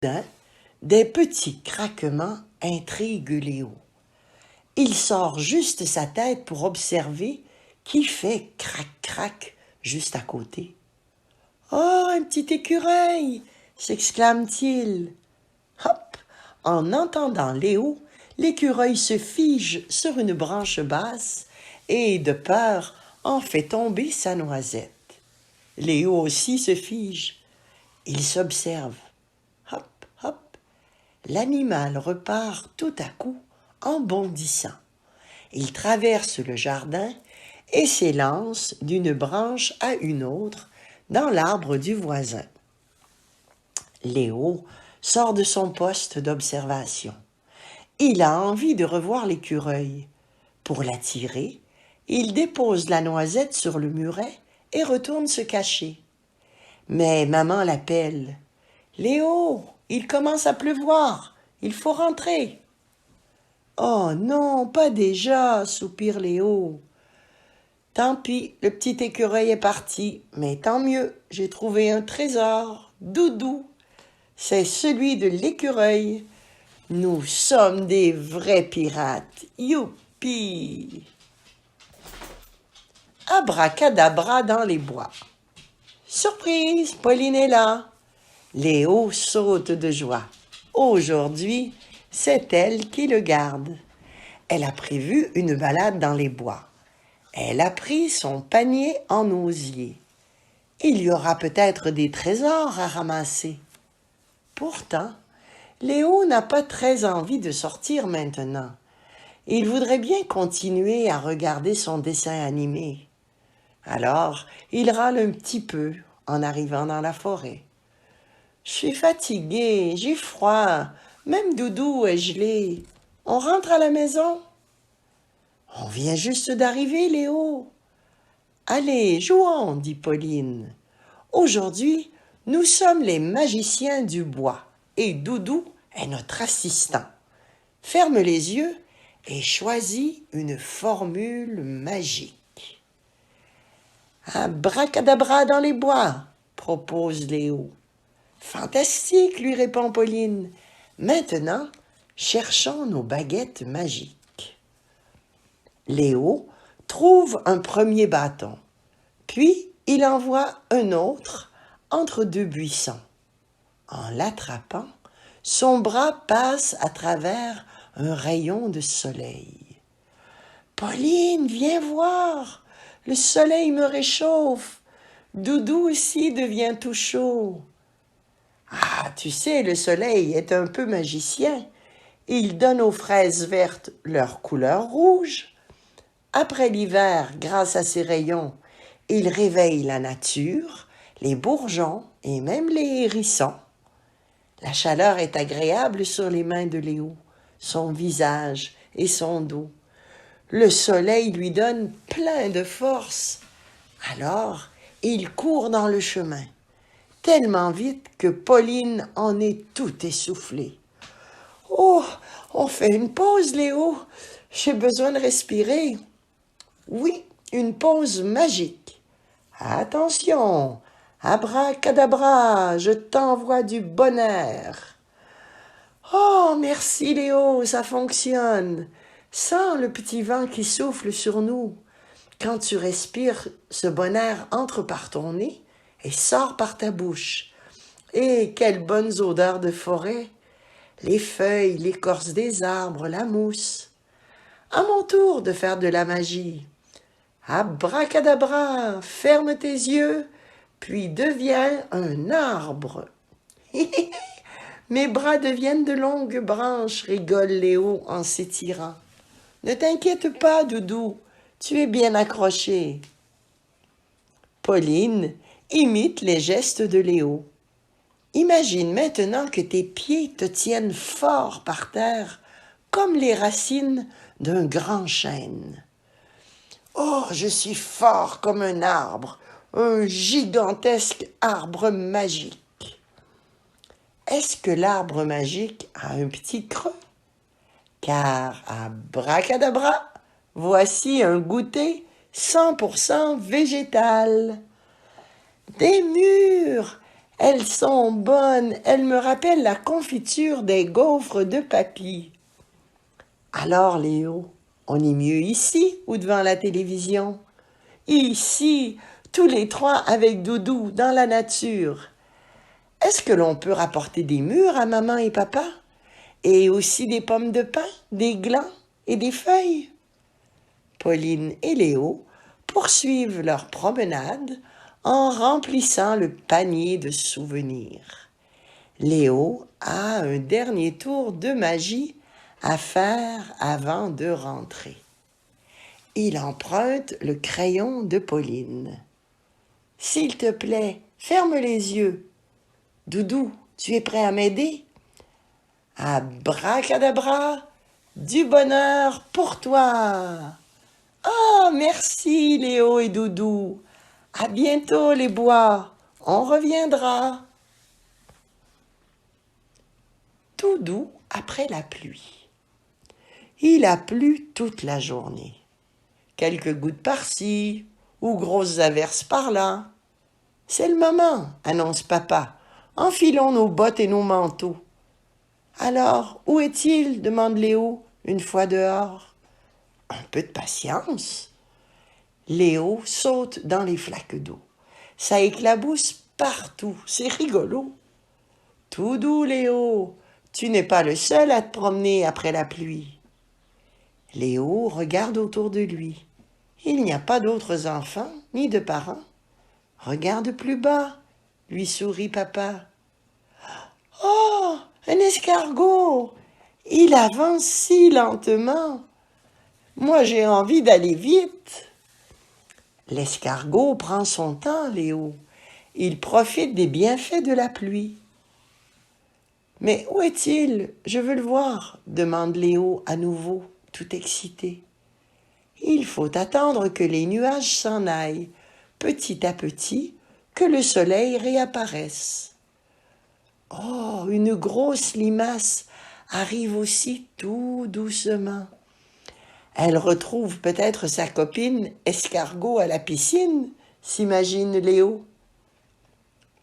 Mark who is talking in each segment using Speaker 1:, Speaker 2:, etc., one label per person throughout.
Speaker 1: Soudain, des petits craquements intriguent Léo. Il sort juste sa tête pour observer qui fait crac-crac juste à côté. « Oh, un petit écureuil !» s'exclame-t-il. Hop! En entendant Léo, l'écureuil se fige sur une branche basse et, de peur, en fait tomber sa noisette. Léo aussi se fige. Il s'observe. Hop, hop. L'animal repart tout à coup en bondissant. Il traverse le jardin et s'élance d'une branche à une autre dans l'arbre du voisin. Léo sort de son poste d'observation. Il a envie de revoir l'écureuil. Pour l'attirer, il dépose la noisette sur le muret et retourne se cacher. Mais maman l'appelle. « Léo, il commence à pleuvoir, il faut rentrer. » « Oh non, pas déjà, soupire Léo. Tant pis, le petit écureuil est parti, mais tant mieux, j'ai trouvé un trésor, Doudou. C'est celui de l'écureuil. Nous sommes des vrais pirates, youpi! Abracadabra dans les bois. Surprise, Pauline est là. Léo saute de joie. Aujourd'hui, c'est elle qui le garde. Elle a prévu une balade dans les bois. Elle a pris son panier en osier. Il y aura peut-être des trésors à ramasser. Pourtant, Léo n'a pas très envie de sortir maintenant. Il voudrait bien continuer à regarder son dessin animé. Alors, il râle un petit peu en arrivant dans la forêt. « Je suis fatigué, j'ai froid, même Doudou est gelé. On rentre à la maison? » « On vient juste d'arriver, Léo. »« Allez, jouons, dit Pauline. Aujourd'hui, nous sommes les magiciens du bois et Doudou est notre assistant. Ferme les yeux et choisis une formule magique. »« Abracadabra dans les bois, propose Léo. »« Fantastique, lui répond Pauline. Maintenant, cherchons nos baguettes magiques. » Léo trouve un premier bâton, puis il en voit un autre entre deux buissons. En l'attrapant, son bras passe à travers un rayon de soleil. « Pauline, viens voir, le soleil me réchauffe, Doudou aussi devient tout chaud. »« Ah, tu sais, le soleil est un peu magicien, il donne aux fraises vertes leur couleur rouge. Après l'hiver, grâce à ses rayons, il réveille la nature, les bourgeons et même les hérissons. La chaleur est agréable sur les mains de Léo, son visage et son dos. Le soleil lui donne plein de force. Alors, il court dans le chemin, tellement vite que Pauline en est tout essoufflée. « Oh, on fait une pause, Léo, j'ai besoin de respirer. » « Oui, une pause magique. Attention, abracadabra, je t'envoie du bonheur. »« Oh, merci Léo, ça fonctionne. Sens le petit vent qui souffle sur nous. Quand tu respires, ce bonheur entre par ton nez et sort par ta bouche. Et quelles bonnes odeurs de forêt! Les feuilles, l'écorce des arbres, la mousse. À mon tour de faire de la magie. Abracadabra, ferme tes yeux, puis deviens un arbre. Mes bras deviennent de longues branches, rigole Léo en s'étirant. Ne t'inquiète pas, Doudou, tu es bien accroché. Pauline imite les gestes de Léo. Imagine maintenant que tes pieds te tiennent fort par terre, comme les racines d'un grand chêne. Oh, je suis fort comme un gigantesque arbre magique. Est-ce que l'arbre magique a un petit creux? Car, abracadabra, voici un goûter 100% végétal. Des mûres! Elles sont bonnes, elles me rappellent la confiture des gaufres de papy. Alors, Léo, on est mieux ici ou devant la télévision? Ici, tous les trois avec Doudou, dans la nature. Est-ce que l'on peut rapporter des mûres à maman et papa? Et aussi des pommes de pin, des glands et des feuilles? Pauline et Léo poursuivent leur promenade en remplissant le panier de souvenirs. Léo a un dernier tour de magie à faire avant de rentrer. Il emprunte le crayon de Pauline. « S'il te plaît, ferme les yeux. Doudou, tu es prêt à m'aider? Abracadabra, du bonheur pour toi. Ah, merci Léo et Doudou. À bientôt les bois, on reviendra. » Tout doux après la pluie. Il a plu toute la journée. Quelques gouttes par-ci ou grosses averses par-là. C'est le moment, annonce papa. Enfilons nos bottes et nos manteaux. Alors, où est-il? Demande Léo, une fois dehors. Un peu de patience. Léo saute dans les flaques d'eau. Ça éclabousse partout, c'est rigolo. Tout doux, Léo, tu n'es pas le seul à te promener après la pluie. Léo regarde autour de lui. Il n'y a pas d'autres enfants, ni de parents. Regarde plus bas, lui sourit papa. Oh, un escargot! Il avance si lentement. Moi, j'ai envie d'aller vite. L'escargot prend son temps, Léo. Il profite des bienfaits de la pluie. Mais où est-il? Je veux le voir, demande Léo à nouveau, tout excité. Il faut attendre que les nuages s'en aillent, petit à petit, que le soleil réapparaisse. Oh, une grosse limace arrive aussi tout doucement. Elle retrouve peut-être sa copine escargot à la piscine, s'imagine Léo.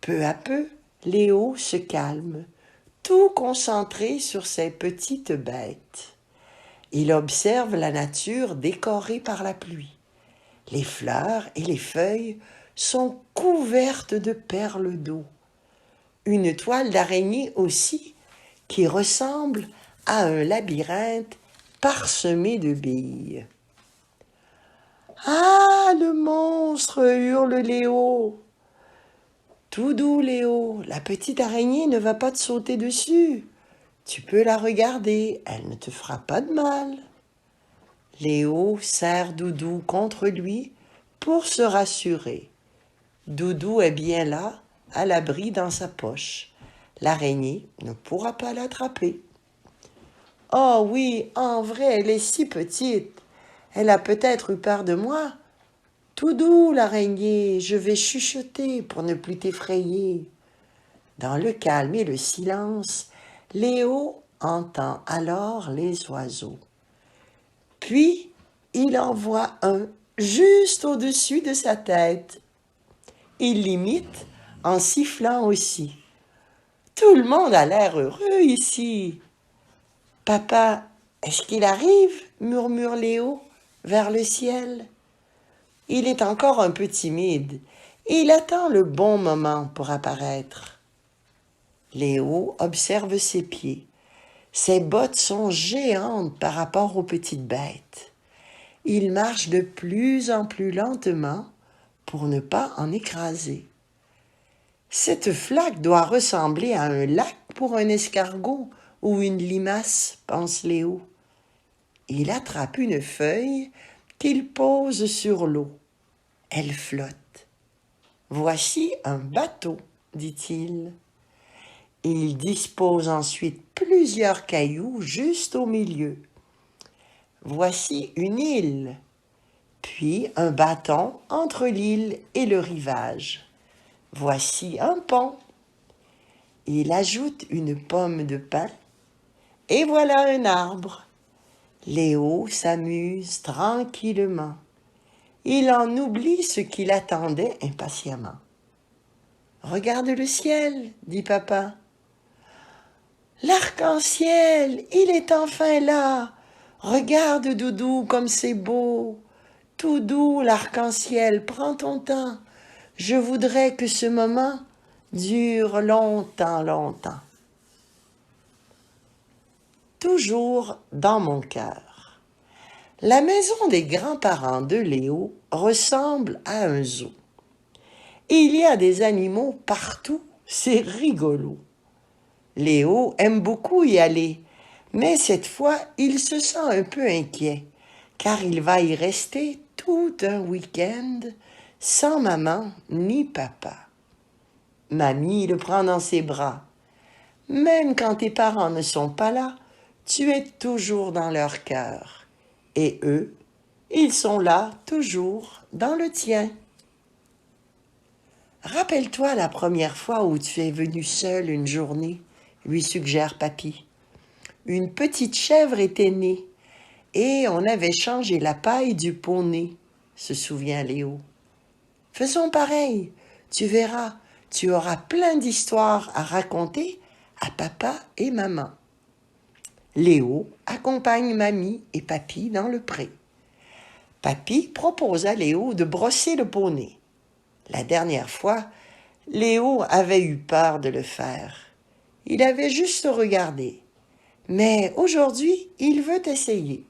Speaker 1: Peu à peu, Léo se calme, tout concentré sur ses petites bêtes. Il observe la nature décorée par la pluie. Les fleurs et les feuilles sont couvertes de perles d'eau. Une toile d'araignée aussi, qui ressemble à un labyrinthe parsemé de billes. « Ah, le monstre !» hurle Léo. « Tout doux, Léo, la petite araignée ne va pas te sauter dessus. Tu peux la regarder, elle ne te fera pas de mal. » Léo serre Doudou contre lui pour se rassurer. Doudou est bien là, à l'abri dans sa poche. L'araignée ne pourra pas l'attraper. « Oh oui, en vrai, elle est si petite. Elle a peut-être eu peur de moi. Tout doux, l'araignée, je vais chuchoter pour ne plus t'effrayer. » Dans le calme et le silence, Léo entend alors les oiseaux. Puis, il en voit un juste au-dessus de sa tête. Il l'imite en sifflant aussi. Tout le monde a l'air heureux ici. « Papa, est-ce qu'il arrive ?» murmure Léo vers le ciel. Il est encore un peu timide et il attend le bon moment pour apparaître. Léo observe ses pieds. Ses bottes sont géantes par rapport aux petites bêtes. Il marche de plus en plus lentement pour ne pas en écraser. Cette flaque doit ressembler à un lac pour un escargot ou une limace, pense Léo. Il attrape une feuille qu'il pose sur l'eau. Elle flotte. « Voici un bateau, » dit-il. Il dispose ensuite plusieurs cailloux juste au milieu. Voici une île, puis un bâton entre l'île et le rivage. Voici un pont. Il ajoute une pomme de pin et voilà un arbre. Léo s'amuse tranquillement. Il en oublie ce qu'il attendait impatiemment. Regarde le ciel, dit papa. L'arc-en-ciel, il est enfin là. Regarde, Doudou, comme c'est beau. Tout doux, l'arc-en-ciel, prends ton temps. Je voudrais que ce moment dure longtemps, longtemps. Toujours dans mon cœur. La maison des grands-parents de Léo ressemble à un zoo. Il y a des animaux partout, c'est rigolo. Léo aime beaucoup y aller, mais cette fois, il se sent un peu inquiet, car il va y rester tout un week-end sans maman ni papa. Mamie le prend dans ses bras. Même quand tes parents ne sont pas là, tu es toujours dans leur cœur. Et eux, ils sont là toujours dans le tien. Rappelle-toi la première fois où tu es venu seul une journée, lui suggère papy. Une petite chèvre était née et on avait changé la paille du poney, se souvient Léo. Faisons pareil, tu verras, tu auras plein d'histoires à raconter à papa et maman. Léo accompagne mamie et papy dans le pré. Papy propose à Léo de brosser le poney. La dernière fois, Léo avait eu peur de le faire. Il avait juste regardé. Mais aujourd'hui, il veut essayer.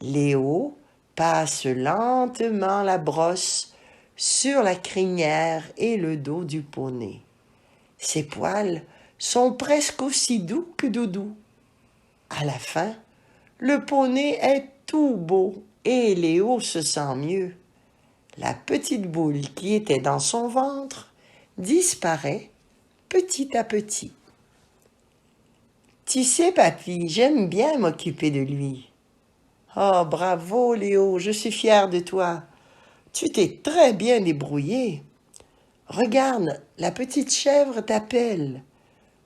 Speaker 1: Léo passe lentement la brosse sur la crinière et le dos du poney. Ses poils sont presque aussi doux que Doudou. À la fin, le poney est tout beau et Léo se sent mieux. La petite boule qui était dans son ventre disparaît petit à petit. Tu sais, papy, j'aime bien m'occuper de lui. Oh, bravo, Léo, je suis fière de toi. Tu t'es très bien débrouillé. Regarde, la petite chèvre t'appelle.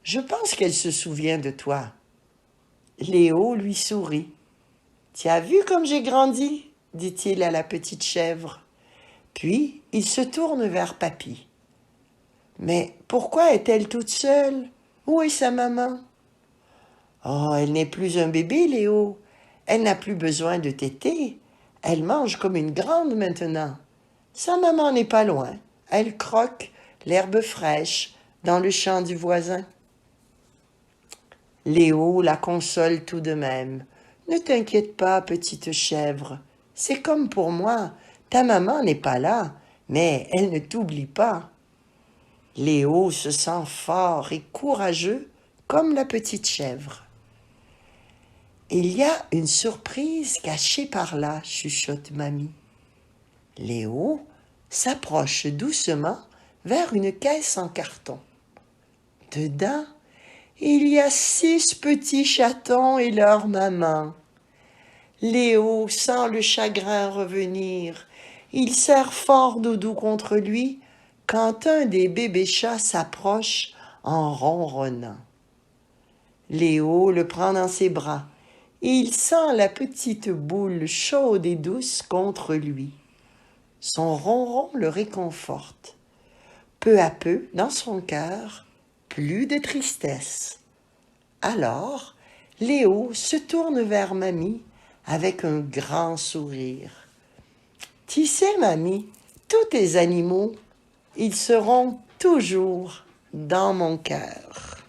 Speaker 1: Je pense qu'elle se souvient de toi. Léo lui sourit. Tu as vu comme j'ai grandi, dit-il à la petite chèvre. Puis il se tourne vers papy. Mais pourquoi est-elle toute seule? Où est sa maman? Oh, elle n'est plus un bébé, Léo. Elle n'a plus besoin de téter. Elle mange comme une grande maintenant. Sa maman n'est pas loin. Elle croque l'herbe fraîche dans le champ du voisin. Léo la console tout de même. Ne t'inquiète pas, petite chèvre. C'est comme pour moi. Ta maman n'est pas là, mais elle ne t'oublie pas. Léo se sent fort et courageux comme la petite chèvre. Il y a une surprise cachée par là, chuchote mamie. Léo s'approche doucement vers une caisse en carton. Dedans, il y a 6 petits chatons et leur maman. Léo sent le chagrin revenir. Il serre fort Doudou contre lui quand un des bébés chats s'approche en ronronnant. Léo le prend dans ses bras. Il sent la petite boule chaude et douce contre lui. Son ronron le réconforte. Peu à peu, dans son cœur, plus de tristesse. Alors, Léo se tourne vers mamie avec un grand sourire. Tu sais, mamie, tous tes animaux, ils seront toujours dans mon cœur.